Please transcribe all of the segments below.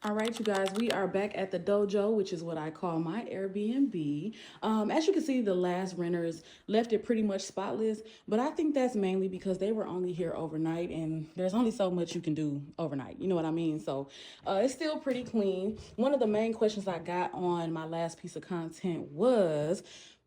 All right, you guys, we are back at the dojo, which is what I call my Airbnb. As you can see, the last renters left it pretty much spotless, but I think that's mainly because they were only here overnight and there's only so much you can do overnight. You know what I mean? So it's still pretty clean. One of the main questions I got on my last piece of content was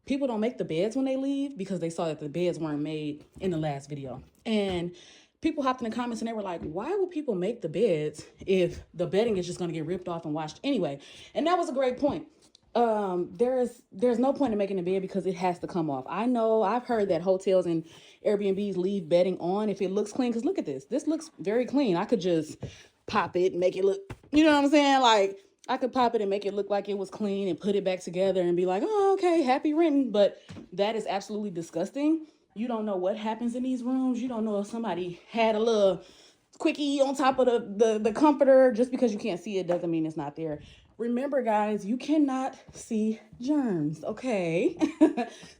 people don't make the beds when they leave because they saw that the beds weren't made in the last video. And people hopped in the comments and they were like, why would people make the beds if the bedding is just going to get ripped off and washed anyway? And that was a great point. There's no point in making the bed because it has to come off. I know I've heard that hotels and Airbnbs leave bedding on if it looks clean, because look at this looks very clean. I could just pop it and make it look, you know what I'm saying, like I could pop it and make it look like it was clean and put it back together and be like, oh, okay, happy renting. But that is absolutely disgusting. You don't know what happens in these rooms. You don't know if somebody had a little quickie on top of the comforter. Just because you can't see it doesn't mean it's not there. Remember, guys, you cannot see germs, okay?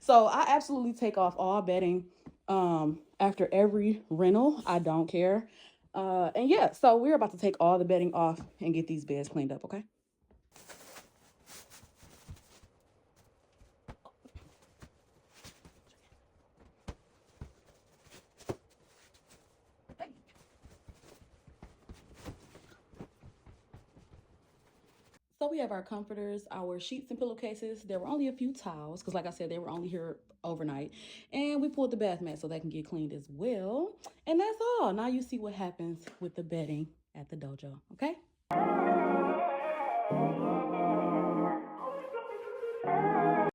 So I absolutely take off all bedding after every rental. I don't care. And yeah, so we're about to take all the bedding off and get these beds cleaned up, okay? So we have our comforters, our sheets and pillowcases. There were only a few towels because, like I said, they were only here overnight. And we pulled the bath mat so they can get cleaned as well. And that's all. Now you see what happens with the bedding at the dojo, okay?